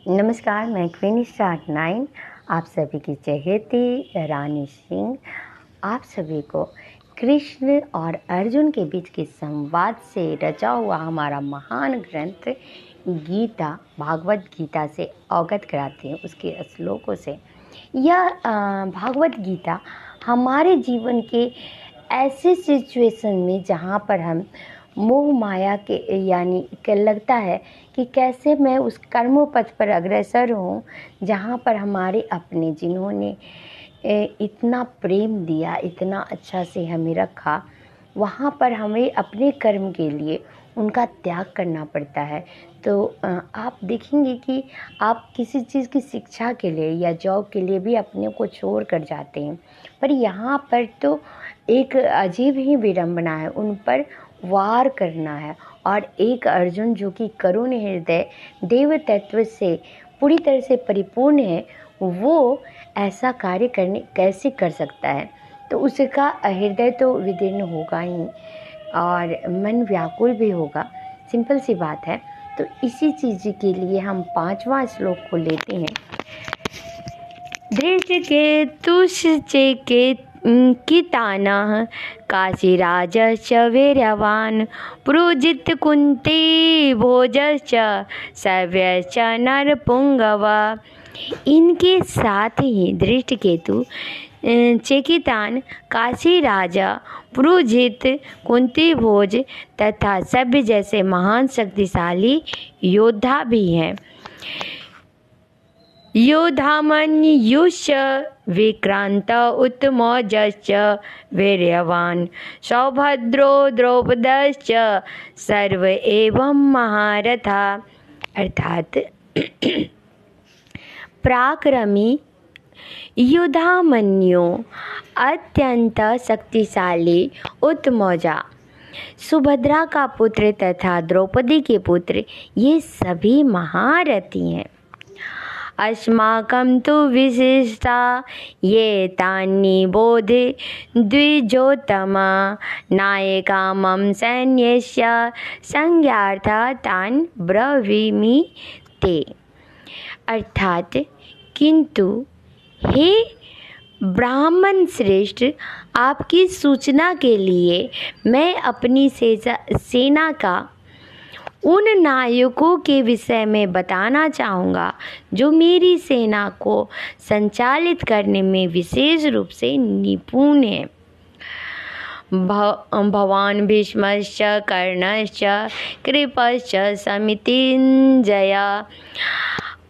नमस्कार, मैं queen star 9 आप सभी की चहेती रानी सिंह आप सभी को कृष्ण और अर्जुन के बीच के संवाद से रचा हुआ हमारा महान ग्रंथ गीता, भागवत गीता से अवगत कराती हूँ, उसके श्लोकों से। यह भागवत गीता हमारे जीवन के ऐसे सिचुएशन में जहाँ पर हम मोह माया के यानी कि लगता है कि कैसे मैं उस कर्मों पथ पर अग्रसर हूँ जहाँ पर हमारे अपने जिन्होंने इतना प्रेम दिया, इतना अच्छा से हमें रखा, वहाँ पर हमें अपने कर्म के लिए उनका त्याग करना पड़ता है। तो आप देखेंगे कि आप किसी चीज़ की शिक्षा के लिए या जॉब के लिए भी अपने को छोड़ कर जाते हैं, पर यहाँ पर तो एक अजीब ही विडंबना है, उन पर वार करना है। और एक अर्जुन जो कि करुण हृदय देव तत्व से पूरी तरह से परिपूर्ण है, वो ऐसा कार्य करने कैसे कर सकता है? तो उसका हृदय तो विदीर्ण होगा ही और मन व्याकुल भी होगा, सिंपल सी बात है। तो इसी चीज़ के लिए हम 5वां श्लोक को लेते हैं। धृष्टकेतुश्चेकितानः काशीराजश्च वीर्यवान् पुरोजित कुन्ती भोजश्च सव्यश्च नरपुंगव। इनके साथ ही धृष्टकेतु, चेकितान, काशी राजा, पुरोजित, कुंती भोज तथा सभ्य जैसे महान शक्तिशाली योद्धा भी हैं। योद्धामन्युश्च विक्रांत उत्तमौजश्च वीर्यवान् सौभद्रो द्रौपदश्च सर्व एवं महारथा। अर्थात पराक्रमी युधामन्यु, अत्यंत शक्तिशाली उत्तमौजा, सुभद्रा का पुत्र तथा द्रौपदी के पुत्र, ये सभी महारथी हैं। अस्माकं तु विशिष्टा ये तानि बोधे द्विजोत्तमा नायका मम सैन्यस्य संज्ञार्था तान् ब्रवीमि ते। अर्थात किंतु हे ब्राह्मण श्रेष्ठ, आपकी सूचना के लिए मैं अपनी सेना का उन नायकों के विषय में बताना चाहूँगा जो मेरी सेना को संचालित करने में विशेष रूप से निपुण हैं। भवान् भीष्मश्च कर्णश्च कृपश्च समितिञ्जया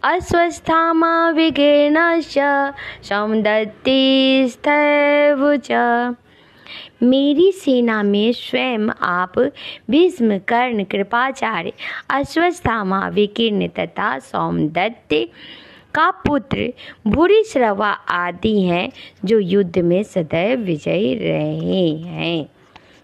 अश्वत्थामा विकीर्णश्च सौमदत्तिस्तैव च। मेरी सेना में स्वयं आप भीष्म, कर्ण, कृपाचार्य, अश्वत्थामा, विकीर्ण तथा सौमदत्त का पुत्र भूरिश्रवा आदि हैं जो युद्ध में सदैव विजयी रहे हैं।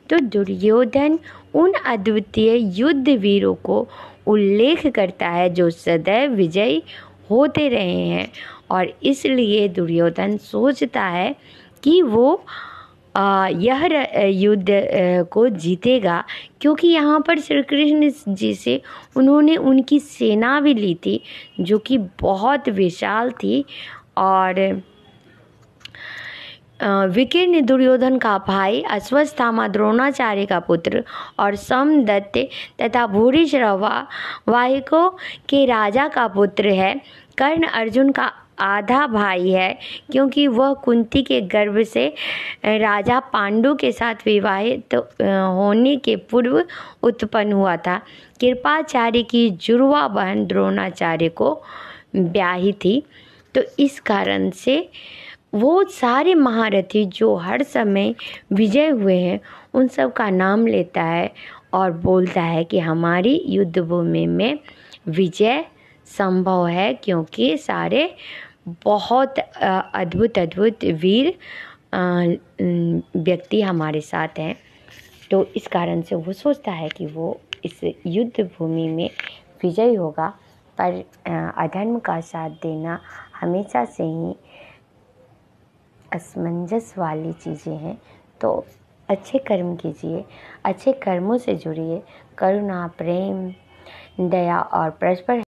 तो दुर्योधन उन अद्वितीय युद्ध वीरों को उल्लेख करता है जो सदैव विजयी होते रहे हैं, और इसलिए दुर्योधन सोचता है कि वो यह युद्ध को जीतेगा, क्योंकि यहाँ पर श्री कृष्ण जी से उन्होंने उनकी सेना भी ली थी जो कि बहुत विशाल थी। और विकीर्ण दुर्योधन का भाई, अश्वत्थामा द्रोणाचार्य का पुत्र और सोमदत्त तथा भूरिश्रवा वाहिकों के राजा का पुत्र है। कर्ण अर्जुन का आधा भाई है, क्योंकि वह कुंती के गर्भ से राजा पांडु के साथ विवाहित होने के पूर्व उत्पन्न हुआ था। कृपाचार्य की जुड़वा बहन द्रोणाचार्य को ब्याही थी। तो इस कारण से वो सारे महारथी जो हर समय विजय हुए हैं उन सब का नाम लेता है और बोलता है कि हमारी युद्ध भूमि में विजय संभव है, क्योंकि सारे बहुत अद्भुत वीर व्यक्ति हमारे साथ हैं। तो इस कारण से वो सोचता है कि वो इस युद्ध भूमि में विजयी होगा। पर अधर्म का साथ देना हमेशा से ही असमंजस वाली चीज़ें हैं। तो अच्छे कर्म कीजिए, अच्छे कर्मों से जुड़िए, करुणा, प्रेम, दया और परस्पर